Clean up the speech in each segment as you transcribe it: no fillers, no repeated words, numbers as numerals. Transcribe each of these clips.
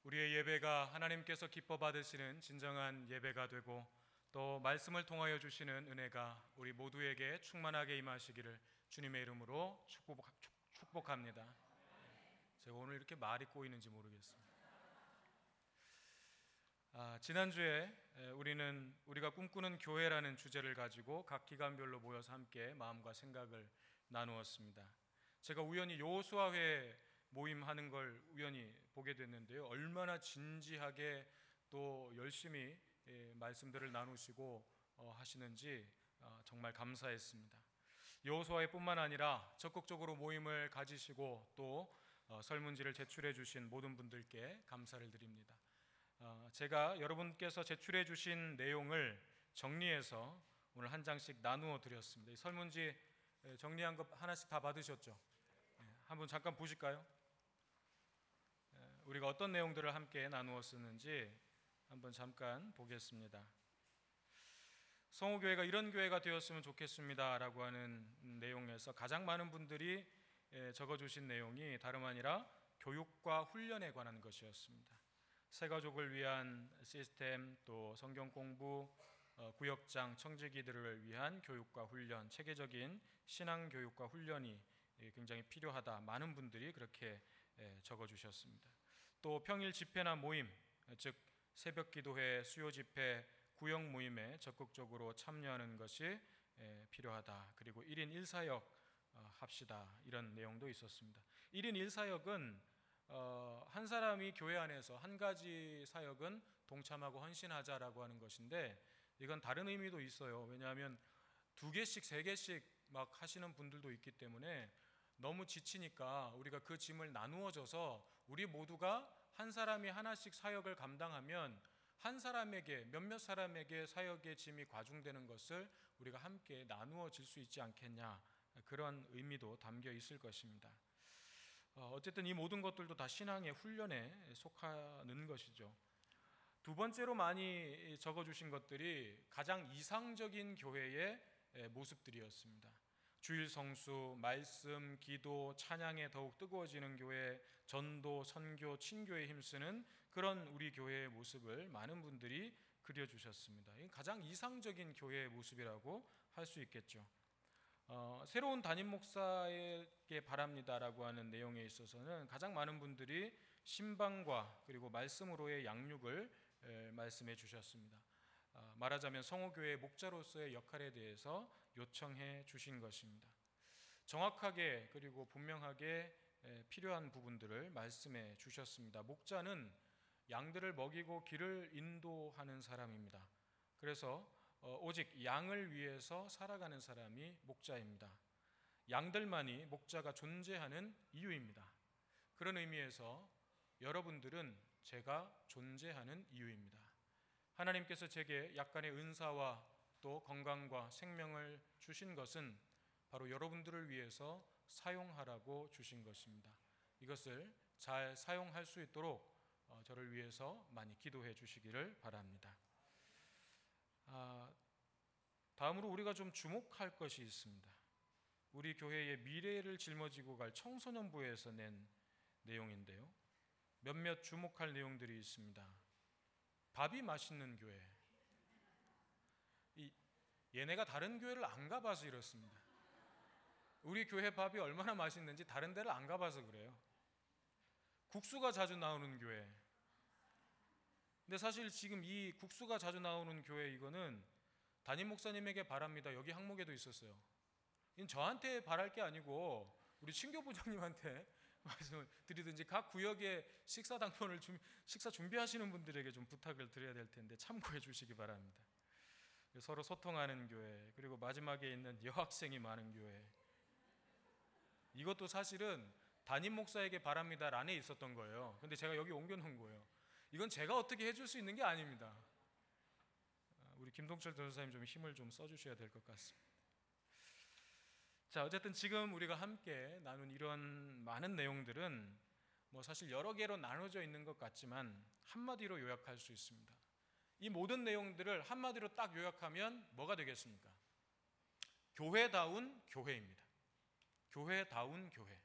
우리의 예배가 하나님께서 기뻐 받으시는 진정한 예배가 되고 또 말씀을 통하여 주시는 은혜가 우리 모두에게 충만하게 임하시기를 주님의 이름으로 축복합니다. 제가 오늘 이렇게 말이 꼬이는지 모르겠습니다. 지난주에 우리가 꿈꾸는 교회라는 주제를 가지고 각 기관별로 모여서 함께 마음과 생각을 나누었습니다. 제가 우연히 여호수아회 모임하는 걸 우연히 보게 됐는데요, 얼마나 진지하게 또 열심히 말씀들을 나누시고 하시는지 정말 감사했습니다. 여호수아회뿐만 아니라 적극적으로 모임을 가지시고 또 설문지를 제출해 주신 모든 분들께 감사를 드립니다. 제가 여러분께서 제출해 주신 내용을 정리해서 오늘 한 장씩 나누어 드렸습니다. 이 설문지 정리한 거 하나씩 다 받으셨죠? 한번 잠깐 보실까요? 우리가 어떤 내용들을 함께 나누었었는지 한번 잠깐 보겠습니다. 성호교회가 이런 교회가 되었으면 좋겠습니다 라고 하는 내용에서 가장 많은 분들이 적어주신 내용이 다름 아니라 교육과 훈련에 관한 것이었습니다. 새가족을 위한 시스템, 또 성경 공부, 구역장, 청지기들을 위한 교육과 훈련, 체계적인 신앙 교육과 훈련이 굉장히 필요하다, 많은 분들이 그렇게 적어주셨습니다. 또 평일 집회나 모임, 즉 새벽 기도회, 수요 집회, 구역 모임에 적극적으로 참여하는 것이 필요하다. 그리고 1인 1사역 합시다, 이런 내용도 있었습니다. 1인 1사역은 한 사람이 교회 안에서 한 가지 사역은 동참하고 헌신하자라고 하는 것인데, 이건 다른 의미도 있어요. 왜냐하면 2개씩 3개씩 막 하시는 분들도 있기 때문에 너무 지치니까 우리가 그 짐을 나누어져서 우리 모두가 한 사람이 하나씩 사역을 감당하면 한 사람에게, 몇몇 사람에게 사역의 짐이 과중되는 것을 우리가 함께 나누어질 수 있지 않겠냐, 그런 의미도 담겨 있을 것입니다. 어쨌든 이 모든 것들도 다 신앙의 훈련에 속하는 것이죠. 두 번째로 많이 적어주신 것들이 가장 이상적인 교회의 모습들이었습니다. 주일 성수, 말씀, 기도, 찬양에 더욱 뜨거워지는 교회, 전도, 선교, 친교에 힘쓰는 그런 우리 교회의 모습을 많은 분들이 그려주셨습니다. 가장 이상적인 교회의 모습이라고 할 수 있겠죠. 새로운 담임 목사에게 바랍니다라고 하는 내용에 있어서는 가장 많은 분들이 신방과 그리고 말씀으로의 양육을 말씀해 주셨습니다. 말하자면 성호교회의 목자로서의 역할에 대해서 요청해 주신 것입니다. 정확하게 그리고 분명하게 필요한 부분들을 말씀해 주셨습니다. 목자는 양들을 먹이고 길을 인도하는 사람입니다. 그래서 오직 양을 위해서 살아가는 사람이 목자입니다. 양들만이 목자가 존재하는 이유입니다. 그런 의미에서 여러분들은 제가 존재하는 이유입니다. 하나님께서 제게 약간의 은사와 또 건강과 생명을 주신 것은 바로 여러분들을 위해서 사용하라고 주신 것입니다. 이것을 잘 사용할 수 있도록 저를 위해서 많이 기도해 주시기를 바랍니다. 다음으로 우리가 좀 주목할 것이 있습니다. 우리 교회의 미래를 짊어지고 갈 청소년부에서 낸 내용인데요, 몇몇 주목할 내용들이 있습니다. 밥이 맛있는 교회. 얘네가 다른 교회를 안 가봐서 이렇습니다. 우리 교회 밥이 얼마나 맛있는지 다른 데를 안 가봐서 그래요. 국수가 자주 나오는 교회. 근데 사실 지금 이 국수가 자주 나오는 교회, 이거는 담임 목사님에게 바랍니다, 여기 항목에도 있었어요. 이건 저한테 바랄 게 아니고 우리 친교부장님한테 말씀을 드리든지 각 구역에 식사 당번을 식사 준비하시는 분들에게 좀 부탁을 드려야 될 텐데 참고해 주시기 바랍니다. 서로 소통하는 교회, 그리고 마지막에 있는 여학생이 많은 교회, 이것도 사실은 담임 목사에게 바랍니다 란에 있었던 거예요. 근데 제가 여기 옮겨놓은 거예요. 이건 제가 어떻게 해줄 수 있는 게 아닙니다. 우리 김동철 전도사님 좀 힘을 좀 써주셔야 될 것 같습니다. 자, 어쨌든 지금 우리가 함께 나눈 이런 많은 내용들은 사실 여러 개로 나눠져 있는 것 같지만 한마디로 요약할 수 있습니다. 이 모든 내용들을 한마디로 딱 요약하면 뭐가 되겠습니까? 교회다운 교회입니다. 교회다운 교회.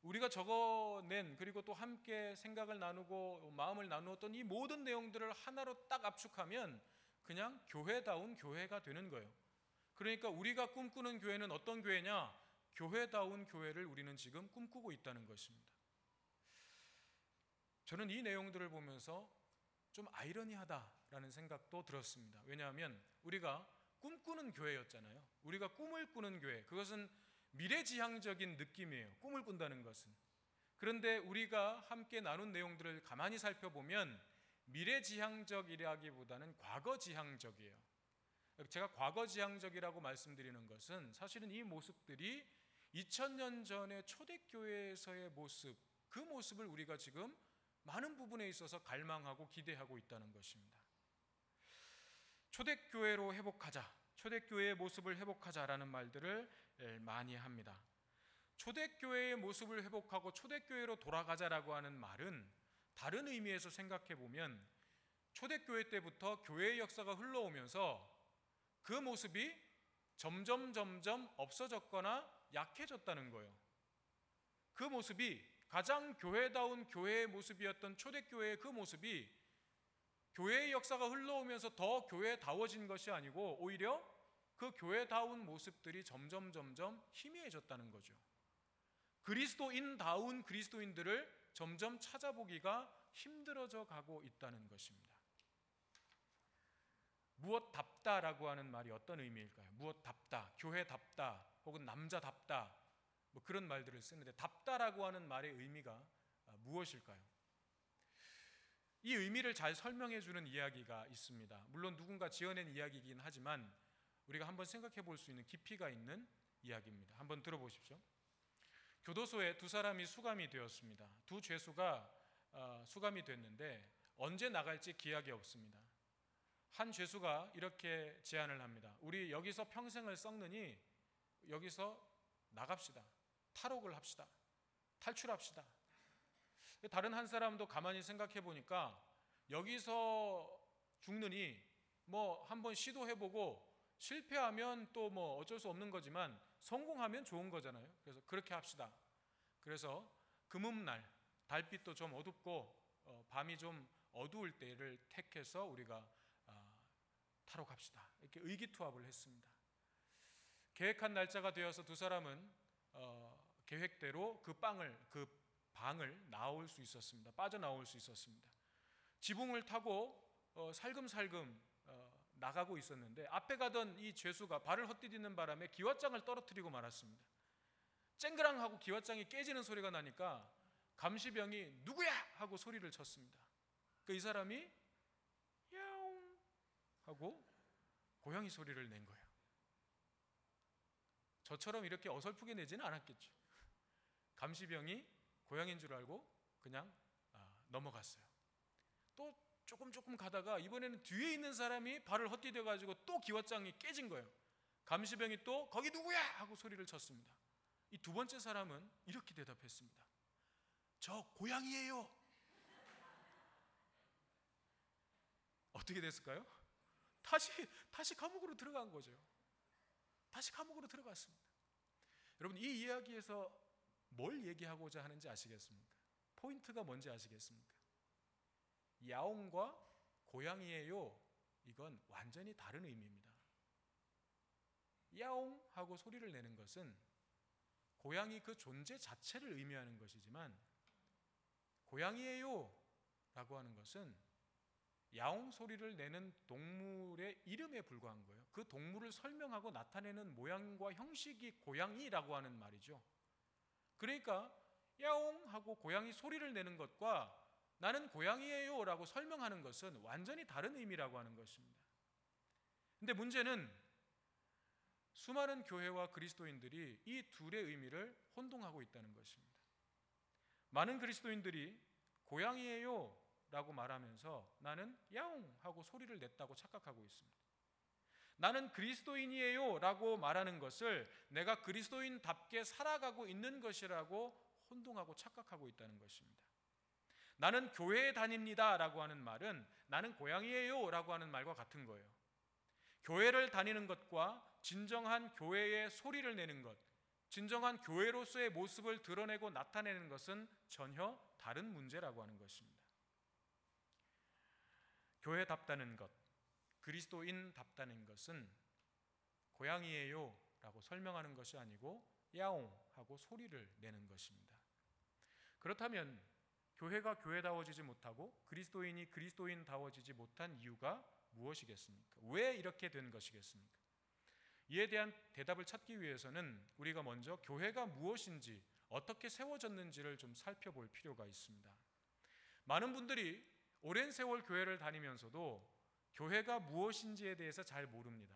우리가 적어낸 그리고 또 함께 생각을 나누고 마음을 나누었던 이 모든 내용들을 하나로 딱 압축하면 그냥 교회다운 교회가 되는 거예요. 그러니까 우리가 꿈꾸는 교회는 어떤 교회냐? 교회다운 교회를 우리는 지금 꿈꾸고 있다는 것입니다. 저는 이 내용들을 보면서 좀 아이러니하다라는 생각도 들었습니다. 왜냐하면 우리가 꿈꾸는 교회였잖아요. 우리가 꿈을 꾸는 교회, 그것은 미래지향적인 느낌이에요. 꿈을 꾼다는 것은. 그런데 우리가 함께 나눈 내용들을 가만히 살펴보면 미래지향적이라기보다는 과거지향적이에요. 제가 과거지향적이라고 말씀드리는 것은 사실은 이 모습들이 2000년 전의 초대교회에서의 모습, 그 모습을 우리가 지금 많은 부분에 있어서 갈망하고 기대하고 있다는 것입니다. 초대교회로 회복하자, 초대교회의 모습을 회복하자라는 말들을 많이 합니다. 초대교회의 모습을 회복하고 초대교회로 돌아가자라고 하는 말은 다른 의미에서 생각해 보면 초대교회 때부터 교회의 역사가 흘러오면서 그 모습이 점점 없어졌거나 약해졌다는 거예요. 그 모습이 가장 교회다운 교회의 모습이었던 초대교회의 그 모습이 교회의 역사가 흘러오면서 더 교회다워진 것이 아니고 오히려 그 교회다운 모습들이 점점 희미해졌다는 거죠. 그리스도인다운 그리스도인들을 점점 찾아보기가 힘들어져 가고 있다는 것입니다. 무엇답다라고 하는 말이 어떤 의미일까요? 무엇답다, 교회답다, 혹은 남자답다, 뭐 그런 말들을 쓰는데 답다라고 하는 말의 의미가 무엇일까요? 이 의미를 잘 설명해 주는 이야기가 있습니다. 물론 누군가 지어낸 이야기이긴 하지만 우리가 한번 생각해 볼 수 있는 깊이가 있는 이야기입니다. 한번 들어보십시오. 교도소에 두 사람이 수감이 되었습니다. 두 죄수가 수감이 됐는데 언제 나갈지 기약이 없습니다. 한 죄수가 이렇게 제안을 합니다. 우리 여기서 평생을 썩느니 여기서 나갑시다. 탈옥을 합시다. 탈출합시다. 다른 한 사람도 가만히 생각해 보니까 여기서 죽느니 뭐 한번 시도해보고 실패하면 또 뭐 어쩔 수 없는 거지만 성공하면 좋은 거잖아요. 그래서 그렇게 합시다. 그래서 금음날 달빛도 좀 어둡고 밤이 좀 어두울 때를 택해서 우리가 탈옥합시다. 이렇게 의기투합을 했습니다. 계획한 날짜가 되어서 두 사람은 계획대로 그 방을 나올 수 있었습니다. 빠져나올 수 있었습니다. 지붕을 타고 살금살금 나가고 있었는데 앞에 가던 이 죄수가 발을 헛디디는 바람에 기왓장을 떨어뜨리고 말았습니다. 쨍그랑하고 기왓장이 깨지는 소리가 나니까 감시병이 누구야? 하고 소리를 쳤습니다. 이 사람이 야옹 하고 고양이 소리를 낸 거예요. 저처럼 이렇게 어설프게 내지는 않았겠죠. 감시병이 고양이인 줄 알고 그냥 넘어갔어요. 또 조금 가다가 이번에는 뒤에 있는 사람이 발을 헛디뎌 가지고 또 기왓장이 깨진 거예요. 감시병이 또 거기 누구야? 하고 소리를 쳤습니다. 이 두 번째 사람은 이렇게 대답했습니다. 저 고양이에요. 어떻게 됐을까요? 다시 감옥으로 들어간 거죠. 다시 감옥으로 들어갔습니다. 여러분, 이 이야기에서 뭘 얘기하고자 하는지 아시겠습니까? 포인트가 뭔지 아시겠습니까? 야옹과 고양이예요, 이건 완전히 다른 의미입니다. 야옹 하고 소리를 내는 것은 고양이 그 존재 자체를 의미하는 것이지만 고양이예요 라고 하는 것은 야옹 소리를 내는 동물의 이름에 불과한 거예요. 그 동물을 설명하고 나타내는 모양과 형식이 고양이라고 하는 말이죠. 그러니까 야옹 하고 고양이 소리를 내는 것과 나는 고양이예요 라고 설명하는 것은 완전히 다른 의미라고 하는 것입니다. 근데 문제는 수많은 교회와 그리스도인들이 이 둘의 의미를 혼동하고 있다는 것입니다. 많은 그리스도인들이 고양이예요 라고 말하면서 나는 야옹 하고 소리를 냈다고 착각하고 있습니다. 나는 그리스도인이에요 라고 말하는 것을 내가 그리스도인답게 살아가고 있는 것이라고 혼동하고 착각하고 있다는 것입니다. 나는 교회에 다닙니다 라고 하는 말은 나는 고양이에요 라고 하는 말과 같은 거예요. 교회를 다니는 것과 진정한 교회의 소리를 내는 것, 진정한 교회로서의 모습을 드러내고 나타내는 것은 전혀 다른 문제라고 하는 것입니다. 교회답다는 것, 그리스도인답다는 것은 고양이에요 라고 설명하는 것이 아니고 야옹 하고 소리를 내는 것입니다. 그렇다면 교회가 교회다워지지 못하고 그리스도인이 그리스도인다워지지 못한 이유가 무엇이겠습니까? 왜 이렇게 된 것이겠습니까? 이에 대한 대답을 찾기 위해서는 우리가 먼저 교회가 무엇인지, 어떻게 세워졌는지를 좀 살펴볼 필요가 있습니다. 많은 분들이 오랜 세월 교회를 다니면서도 교회가 무엇인지에 대해서 잘 모릅니다.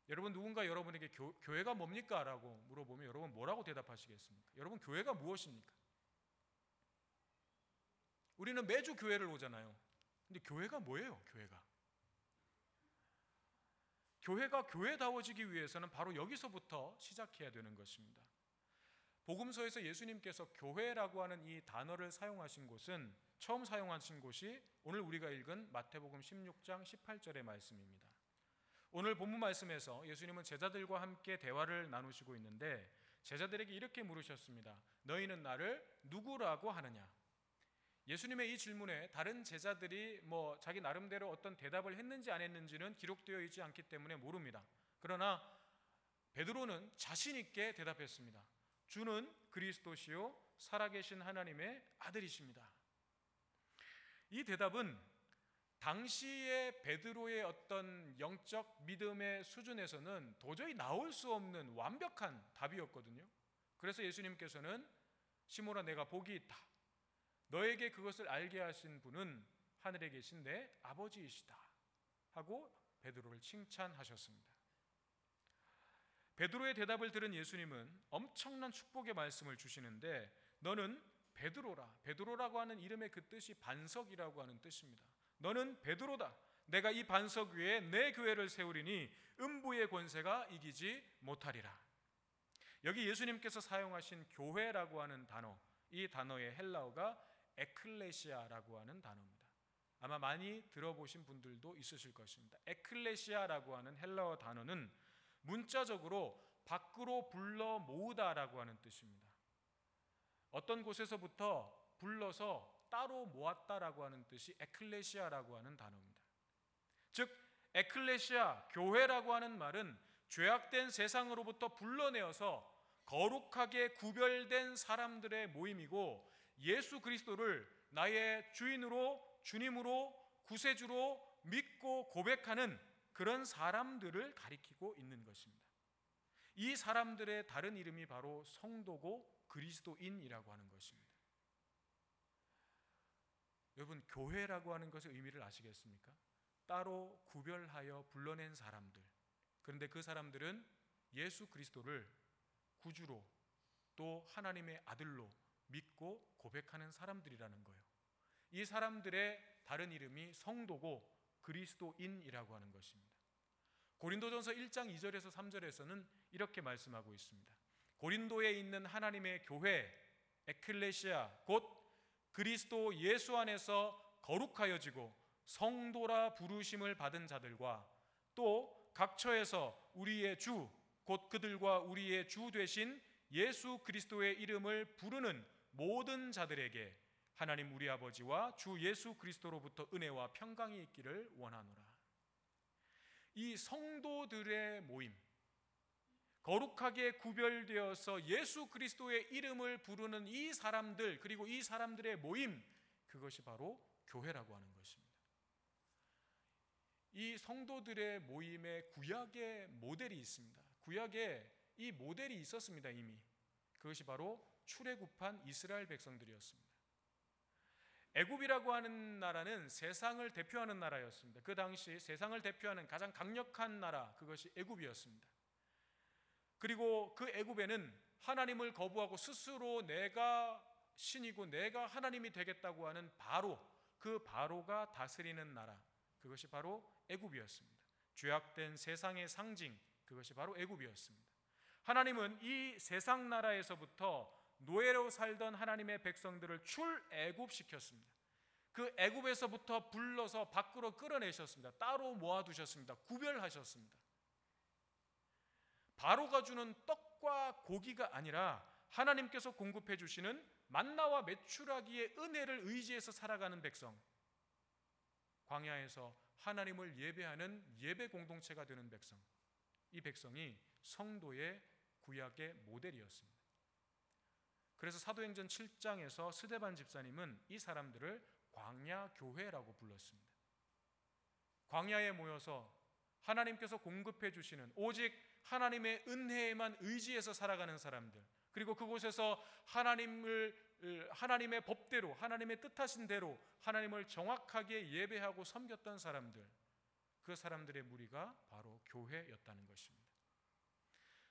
여러분, 누군가 여러분에게 교회가 뭡니까? 라고 물어보면 여러분 뭐라고 대답하시겠습니까? 여러분, 교회가 무엇입니까? 우리는 매주 교회를 오잖아요. 근데 교회가 뭐예요? 교회가 교회다워지기 위해서는 바로 여기서부터 시작해야 되는 것입니다. 복음서에서 예수님께서 교회라고 하는 이 단어를 사용하신 곳은, 처음 사용하신 곳이 오늘 우리가 읽은 마태복음 16장 18절의 말씀입니다. 오늘 본문 말씀에서 예수님은 제자들과 함께 대화를 나누시고 있는데 제자들에게 이렇게 물으셨습니다. 너희는 나를 누구라고 하느냐? 예수님의 이 질문에 다른 제자들이 자기 나름대로 어떤 대답을 했는지 안 했는지는 기록되어 있지 않기 때문에 모릅니다. 그러나 베드로는 자신 있게 대답했습니다. 주는 그리스도시요 살아계신 하나님의 아들이십니다. 이 대답은 당시의 베드로의 어떤 영적 믿음의 수준에서는 도저히 나올 수 없는 완벽한 답이었거든요. 그래서 예수님께서는 시몬아, 내가 복이 있다. 너에게 그것을 알게 하신 분은 하늘에 계신 내 아버지이시다 하고 베드로를 칭찬하셨습니다. 베드로의 대답을 들은 예수님은 엄청난 축복의 말씀을 주시는데, 너는 베드로라. 베드로라고 하는 이름의 그 뜻이 반석이라고 하는 뜻입니다. 너는 베드로다. 내가 이 반석 위에 내 교회를 세우리니 음부의 권세가 이기지 못하리라. 여기 예수님께서 사용하신 교회라고 하는 단어, 이 단어의 헬라어가 에클레시아라고 하는 단어입니다. 아마 많이 들어보신 분들도 있으실 것입니다. 에클레시아라고 하는 헬라어 단어는 문자적으로 밖으로 불러 모으다라고 하는 뜻입니다. 어떤 곳에서부터 불러서 따로 모았다라고 하는 뜻이 에클레시아라고 하는 단어입니다. 즉 에클레시아, 교회라고 하는 말은 죄악된 세상으로부터 불러내어서 거룩하게 구별된 사람들의 모임이고, 예수 그리스도를 나의 주인으로, 주님으로, 구세주로 믿고 고백하는 그런 사람들을 가리키고 있는 것입니다. 이 사람들의 다른 이름이 바로 성도고 그리스도인이라고 하는 것입니다. 여러분, 교회라고 하는 것의 의미를 아시겠습니까? 따로 구별하여 불러낸 사람들. 그런데 그 사람들은 예수 그리스도를 구주로 또 하나님의 아들로 믿고 고백하는 사람들이라는 거예요. 이 사람들의 다른 이름이 성도고 그리스도인이라고 하는 것입니다. 고린도전서 1장 2절에서 3절에서는 이렇게 말씀하고 있습니다. 고린도에 있는 하나님의 교회, 에클레시아, 곧 그리스도 예수 안에서 거룩하여지고 성도라 부르심을 받은 자들과 또 각처에서 우리의 주, 곧 그들과 우리의 주 되신 예수 그리스도의 이름을 부르는 모든 자들에게 하나님 우리 아버지와 주 예수 그리스도로부터 은혜와 평강이 있기를 원하노라. 이 성도들의 모임, 거룩하게 구별되어서 예수 그리스도의 이름을 부르는 이 사람들, 그리고 이 사람들의 모임, 그것이 바로 교회라고 하는 것입니다. 이 성도들의 모임에 구약의 모델이 있습니다. 구약에 이 모델이 있었습니다. 이미 그것이 바로 출애굽한 이스라엘 백성들이었습니다. 애굽이라고 하는 나라는 세상을 대표하는 나라였습니다. 그 당시 세상을 대표하는 가장 강력한 나라, 그것이 애굽이었습니다. 그리고 그 애굽에는 하나님을 거부하고 스스로 내가 신이고 내가 하나님이 되겠다고 하는 바로, 그 바로가 다스리는 나라, 그것이 바로 애굽이었습니다. 죄악된 세상의 상징, 그것이 바로 애굽이었습니다. 하나님은 이 세상 나라에서부터 노예로 살던 하나님의 백성들을 출애굽시켰습니다. 그 애굽에서부터 불러서 밖으로 끌어내셨습니다. 따로 모아두셨습니다. 구별하셨습니다. 바로가 주는 떡과 고기가 아니라 하나님께서 공급해 주시는 만나와 메추라기의 은혜를 의지해서 살아가는 백성, 광야에서 하나님을 예배하는 예배 공동체가 되는 백성, 이 백성이 성도의 구약의 모델이었습니다. 그래서 사도행전 7장에서 스데반 집사님은 이 사람들을 광야 교회라고 불렀습니다. 광야에 모여서 하나님께서 공급해 주시는 오직 하나님의 은혜에만 의지해서 살아가는 사람들, 그리고 그곳에서 하나님의 법대로, 하나님의 뜻하신 대로 하나님을 정확하게 예배하고 섬겼던 사람들, 그 사람들의 무리가 바로 교회였다는 것입니다.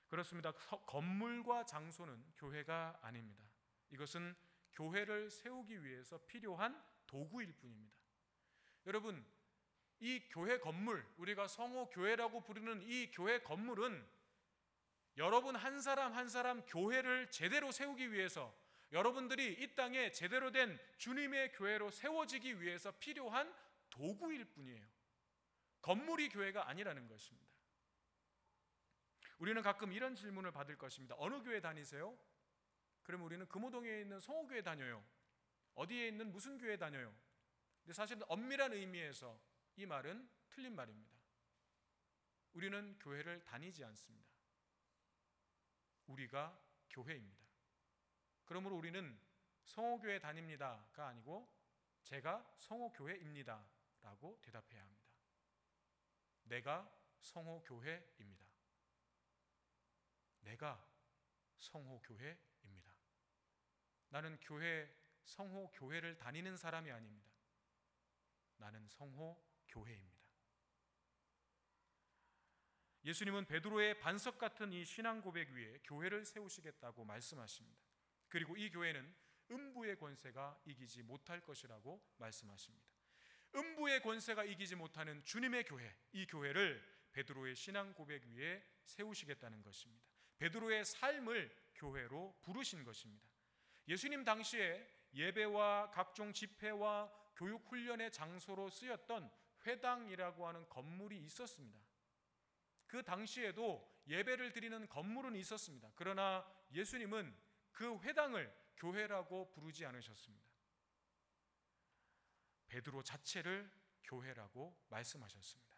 그렇습니다. 건물과 장소는 교회가 아닙니다. 이것은 교회를 세우기 위해서 필요한 도구일 뿐입니다. 여러분, 이 교회 건물, 우리가 성호교회라고 부르는 이 교회 건물은 여러분 한 사람 한 사람 교회를 제대로 세우기 위해서, 여러분들이 이 땅에 제대로 된 주님의 교회로 세워지기 위해서 필요한 도구일 뿐이에요. 건물이 교회가 아니라는 것입니다. 우리는 가끔 이런 질문을 받을 것입니다. 어느 교회 다니세요? 그러면 우리는 금호동에 있는 성호교회 다녀요. 어디에 있는 무슨 교회 다녀요? 근데 사실은 엄밀한 의미에서 이 말은 틀린 말입니다. 우리는 교회를 다니지 않습니다. 우리가 교회입니다. 그러므로 우리는 성호교회 다닙니다가 아니고 제가 성호교회입니다 라고 대답해야 합니다. 내가 성호교회입니다. 내가 성호교회입니다. 나는 성호교회를 다니는 사람이 아닙니다. 나는 성호교회입니다. 예수님은 베드로의 반석 같은 이 신앙 고백 위에 교회를 세우시겠다고 말씀하십니다. 그리고 이 교회는 음부의 권세가 이기지 못할 것이라고 말씀하십니다. 음부의 권세가 이기지 못하는 주님의 교회, 이 교회를 베드로의 신앙 고백 위에 세우시겠다는 것입니다. 베드로의 삶을 교회로 부르신 것입니다. 예수님 당시에 예배와 각종 집회와 교육 훈련의 장소로 쓰였던 회당이라고 하는 건물이 있었습니다. 그 당시에도 예배를 드리는 건물은 있었습니다. 그러나 예수님은 그 회당을 교회라고 부르지 않으셨습니다. 베드로 자체를 교회라고 말씀하셨습니다.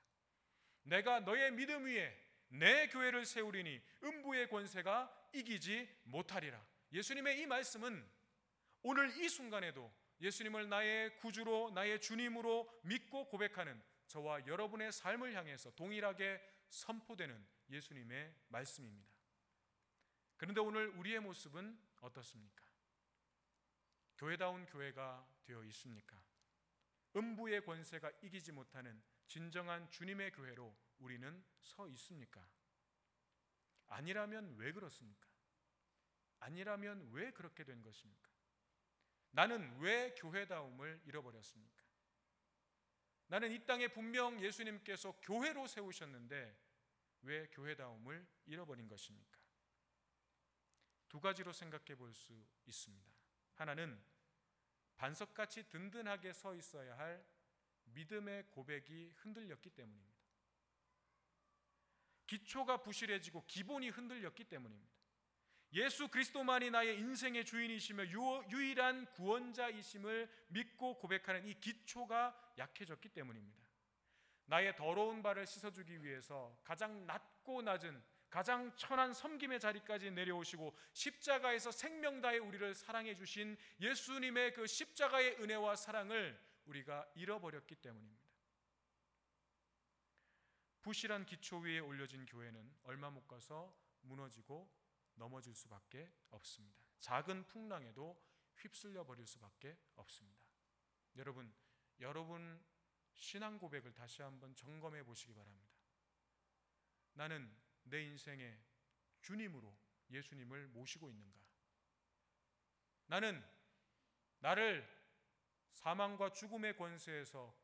내가 너의 믿음 위에 내 교회를 세우리니 음부의 권세가 이기지 못하리라. 예수님의 이 말씀은 오늘 이 순간에도 예수님을 나의 구주로, 나의 주님으로 믿고 고백하는 저와 여러분의 삶을 향해서 동일하게 선포되는 예수님의 말씀입니다. 그런데 오늘 우리의 모습은 어떻습니까? 교회다운 교회가 되어 있습니까? 음부의 권세가 이기지 못하는 진정한 주님의 교회로 우리는 서 있습니까? 아니라면 왜 그렇습니까? 아니라면 왜 그렇게 된 것입니까? 나는 왜 교회다움을 잃어버렸습니까? 나는 이 땅에 분명 예수님께서 교회로 세우셨는데 왜 교회다움을 잃어버린 것입니까? 두 가지로 생각해 볼 수 있습니다. 하나는 반석같이 든든하게 서 있어야 할 믿음의 고백이 흔들렸기 때문입니다. 기초가 부실해지고 기본이 흔들렸기 때문입니다. 예수 그리스도만이 나의 인생의 주인이시며 유일한 구원자이심을 믿고 고백하는 이 기초가 약해졌기 때문입니다. 나의 더러운 발을 씻어주기 위해서 가장 낮고 낮은 가장 천한 섬김의 자리까지 내려오시고 십자가에서 생명 다해 우리를 사랑해 주신 예수님의 그 십자가의 은혜와 사랑을 우리가 잃어버렸기 때문입니다. 부실한 기초 위에 올려진 교회는 얼마 못 가서 무너지고 넘어질 수밖에 없습니다. 작은 풍랑에도 휩쓸려 버릴 수밖에 없습니다. 여러분 신앙 고백을 다시 한번 점검해 보시기 바랍니다. 나는 내 인생의 주님으로 예수님을 모시고 있는가? 나는 나를 사망과 죽음의 권세에서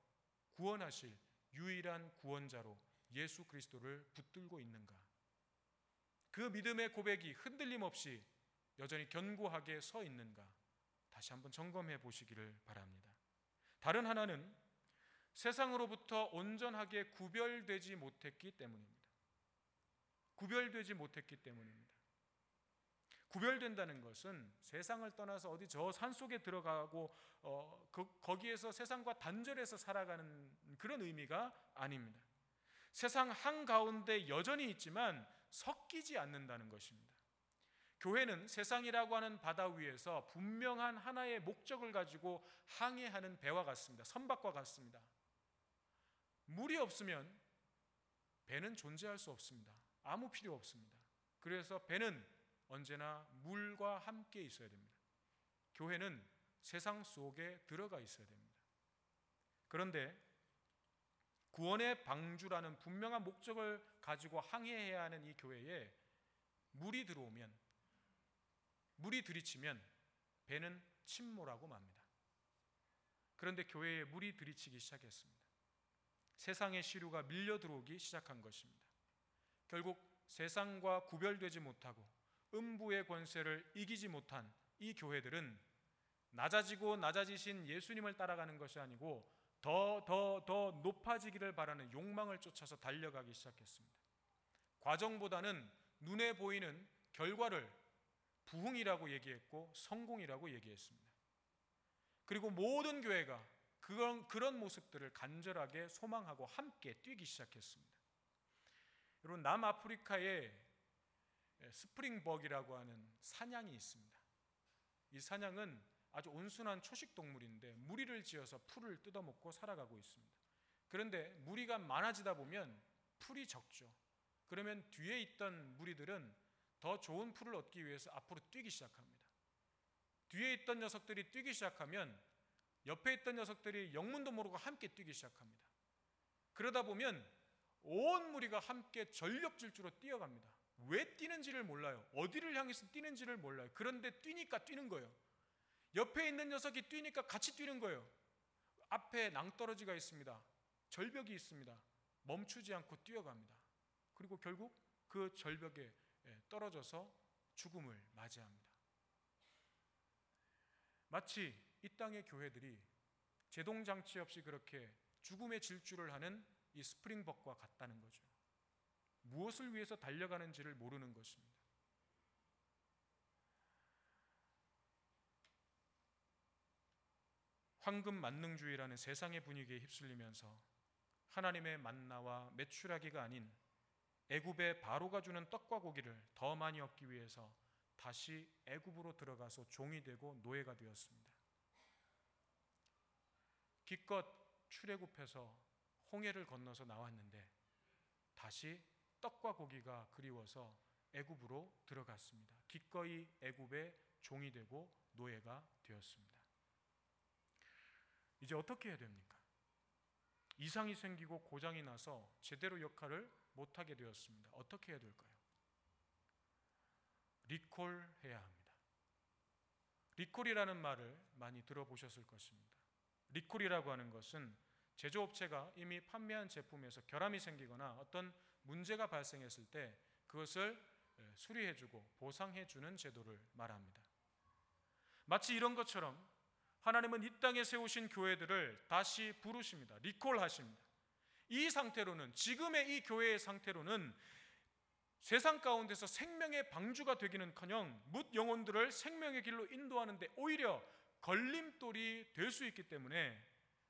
구원하실 유일한 구원자로 예수 그리스도를 붙들고 있는가? 그 믿음의 고백이 흔들림 없이 여전히 견고하게 서 있는가? 다시 한번 점검해 보시기를 바랍니다. 다른 하나는 세상으로부터 온전하게 구별되지 못했기 때문입니다. 구별되지 못했기 때문입니다. 구별된다는 것은 세상을 떠나서 어디 저 산속에 들어가고 거기에서 세상과 단절해서 살아가는 그런 의미가 아닙니다. 세상 한가운데 여전히 있지만 섞이지 않는다는 것입니다. 교회는 세상이라고 하는 바다 위에서 분명한 하나의 목적을 가지고 항해하는 배와 같습니다. 선박과 같습니다. 물이 없으면 배는 존재할 수 없습니다. 아무 필요 없습니다. 그래서 배는 언제나 물과 함께 있어야 됩니다. 교회는 세상 속에 들어가 있어야 됩니다. 그런데 구원의 방주라는 분명한 목적을 가지고 항해해야 하는 이 교회에 물이 들어오면, 물이 들이치면 배는 침몰하고 맙니다. 그런데 교회에 물이 들이치기 시작했습니다. 세상의 시류가 밀려 들어오기 시작한 것입니다. 결국 세상과 구별되지 못하고 음부의 권세를 이기지 못한 이 교회들은 낮아지고 낮아지신 예수님을 따라가는 것이 아니고 더 높아지기를 바라는 욕망을 쫓아서 달려가기 시작했습니다. 과정보다는 눈에 보이는 결과를 부흥이라고 얘기했고 성공이라고 얘기했습니다. 그리고 모든 교회가 그런 모습들을 간절하게 소망하고 함께 뛰기 시작했습니다. 여러분, 남아프리카에 스프링벅이라고 하는 사냥이 있습니다. 이 사냥은 아주 온순한 초식 동물인데 무리를 지어서 풀을 뜯어먹고 살아가고 있습니다. 그런데 무리가 많아지다 보면 풀이 적죠. 그러면 뒤에 있던 무리들은 더 좋은 풀을 얻기 위해서 앞으로 뛰기 시작합니다. 뒤에 있던 녀석들이 뛰기 시작하면 옆에 있던 녀석들이 영문도 모르고 함께 뛰기 시작합니다. 그러다 보면 온 무리가 함께 전력질주로 뛰어갑니다. 왜 뛰는지를 몰라요. 어디를 향해서 뛰는지를 몰라요. 그런데 뛰니까 뛰는 거예요. 옆에 있는 녀석이 뛰니까 같이 뛰는 거예요. 앞에 낭떠러지가 있습니다. 절벽이 있습니다. 멈추지 않고 뛰어갑니다. 그리고 결국 그 절벽에 떨어져서 죽음을 맞이합니다. 마치 이 땅의 교회들이 제동장치 없이 그렇게 죽음의 질주를 하는 이 스프링벅과 같다는 거죠. 무엇을 위해서 달려가는지를 모르는 것입니다. 황금 만능주의라는 세상의 분위기에 휩쓸리면서 하나님의 만나와 메추라기가 아닌 애굽의 바로가 주는 떡과 고기를 더 많이 얻기 위해서 다시 애굽으로 들어가서 종이 되고 노예가 되었습니다. 기껏 출애굽해서 홍해를 건너서 나왔는데 다시 떡과 고기가 그리워서 애굽으로 들어갔습니다. 기꺼이 애굽의 종이 되고 노예가 되었습니다. 이제 어떻게 해야 됩니까? 이상이 생기고 고장이 나서 제대로 역할을 못하게 되었습니다. 어떻게 해야 될까요? 리콜해야 합니다. 리콜이라는 말을 많이 들어보셨을 것입니다. 리콜이라고 하는 것은 제조업체가 이미 판매한 제품에서 결함이 생기거나 어떤 문제가 발생했을 때 그것을 수리해주고 보상해주는 제도를 말합니다. 마치 이런 것처럼 하나님은 이 땅에 세우신 교회들을 다시 부르십니다. 리콜하십니다. 이 상태로는, 지금의 이 교회의 상태로는 세상 가운데서 생명의 방주가 되기는커녕 뭇 영혼들을 생명의 길로 인도하는데 오히려 걸림돌이 될 수 있기 때문에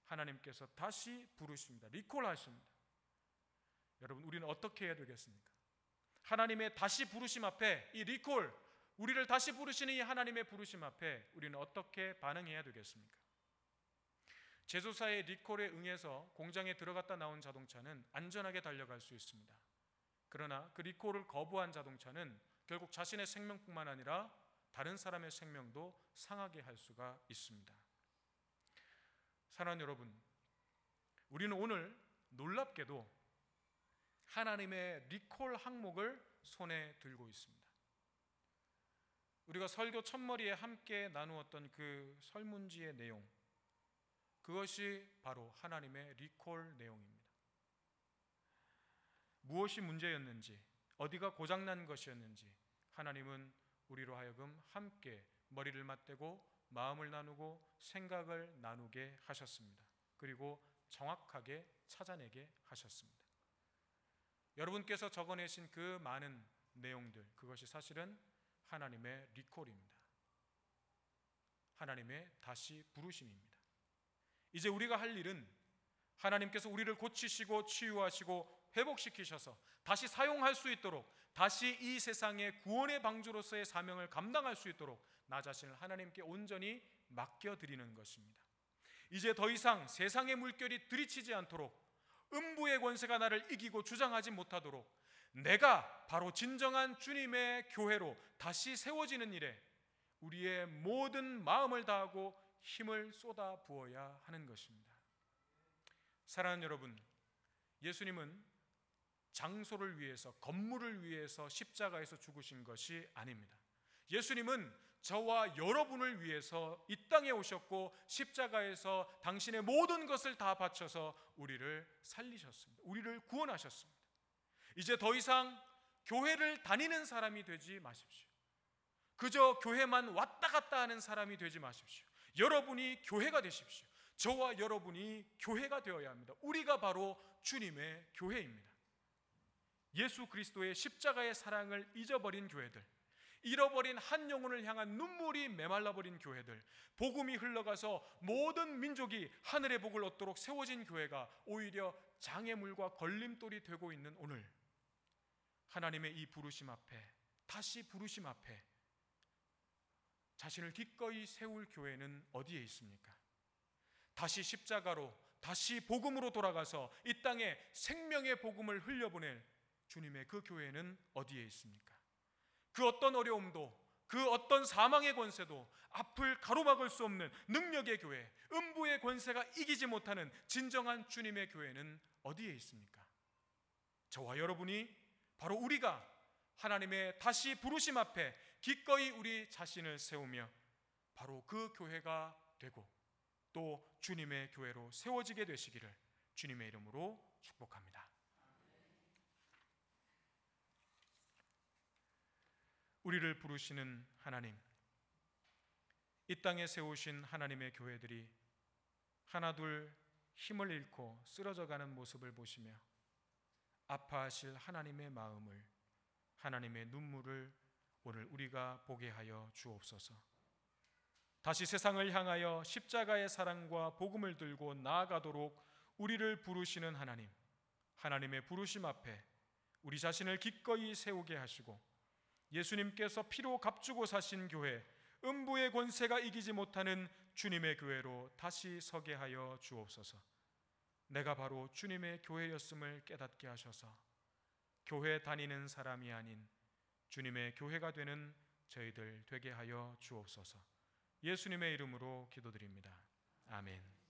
하나님께서 다시 부르십니다. 리콜하십니다. 여러분, 우리는 어떻게 해야 되겠습니까? 하나님의 다시 부르심 앞에, 이 리콜, 우리를 다시 부르시는 이 하나님의 부르심 앞에 우리는 어떻게 반응해야 되겠습니까? 제조사의 리콜에 응해서 공장에 들어갔다 나온 자동차는 안전하게 달려갈 수 있습니다. 그러나 그 리콜을 거부한 자동차는 결국 자신의 생명뿐만 아니라 다른 사람의 생명도 상하게 할 수가 있습니다. 사랑하는 여러분, 우리는 오늘 놀랍게도 하나님의 리콜 항목을 손에 들고 있습니다. 우리가 설교 첫머리에 함께 나누었던 그 설문지의 내용, 그것이 바로 하나님의 리콜 내용입니다. 무엇이 문제였는지, 어디가 고장난 것이었는지 하나님은 우리로 하여금 함께 머리를 맞대고 마음을 나누고 생각을 나누게 하셨습니다. 그리고 정확하게 찾아내게 하셨습니다. 여러분께서 적어내신 그 많은 내용들, 그것이 사실은 하나님의 리콜입니다. 하나님의 다시 부르심입니다. 이제 우리가 할 일은 하나님께서 우리를 고치시고 치유하시고 회복시키셔서 다시 사용할 수 있도록, 다시 이 세상의 구원의 방주로서의 사명을 감당할 수 있도록 나 자신을 하나님께 온전히 맡겨드리는 것입니다. 이제 더 이상 세상의 물결이 들이치지 않도록, 음부의 권세가 나를 이기고 주장하지 못하도록 내가 바로 진정한 주님의 교회로 다시 세워지는 일에 우리의 모든 마음을 다하고 힘을 쏟아 부어야 하는 것입니다. 사랑하는 여러분, 예수님은 장소를 위해서, 건물을 위해서 십자가에서 죽으신 것이 아닙니다. 예수님은 저와 여러분을 위해서 이 땅에 오셨고 십자가에서 당신의 모든 것을 다 바쳐서 우리를 살리셨습니다. 우리를 구원하셨습니다. 이제 더 이상 교회를 다니는 사람이 되지 마십시오. 그저 교회만 왔다 갔다 하는 사람이 되지 마십시오. 여러분이 교회가 되십시오. 저와 여러분이 교회가 되어야 합니다. 우리가 바로 주님의 교회입니다. 예수 그리스도의 십자가의 사랑을 잊어버린 교회들, 잃어버린 한 영혼을 향한 눈물이 메말라버린 교회들, 복음이 흘러가서 모든 민족이 하늘의 복을 얻도록 세워진 교회가 오히려 장애물과 걸림돌이 되고 있는 오늘, 하나님의 이 부르심 앞에, 다시 부르심 앞에 자신을 기꺼이 세울 교회는 어디에 있습니까? 다시 십자가로, 다시 복음으로 돌아가서 이 땅에 생명의 복음을 흘려보낼 주님의 그 교회는 어디에 있습니까? 그 어떤 어려움도, 그 어떤 사망의 권세도 앞을 가로막을 수 없는 능력의 교회, 음부의 권세가 이기지 못하는 진정한 주님의 교회는 어디에 있습니까? 저와 여러분이, 바로 우리가 하나님의 다시 부르심 앞에 기꺼이 우리 자신을 세우며 바로 그 교회가 되고 또 주님의 교회로 세워지게 되시기를 주님의 이름으로 축복합니다. 우리를 부르시는 하나님, 이 땅에 세우신 하나님의 교회들이 하나둘 힘을 잃고 쓰러져가는 모습을 보시며 아파하실 하나님의 마음을, 하나님의 눈물을 오늘 우리가 보게 하여 주옵소서. 다시 세상을 향하여 십자가의 사랑과 복음을 들고 나아가도록 우리를 부르시는 하나님, 하나님의 부르심 앞에 우리 자신을 기꺼이 세우게 하시고 예수님께서 피로 값주고 사신 교회, 음부의 권세가 이기지 못하는 주님의 교회로 다시 서게 하여 주옵소서. 내가 바로 주님의 교회였음을 깨닫게 하셔서 교회 다니는 사람이 아닌 주님의 교회가 되는 저희들 되게 하여 주옵소서. 예수님의 이름으로 기도드립니다. 아멘.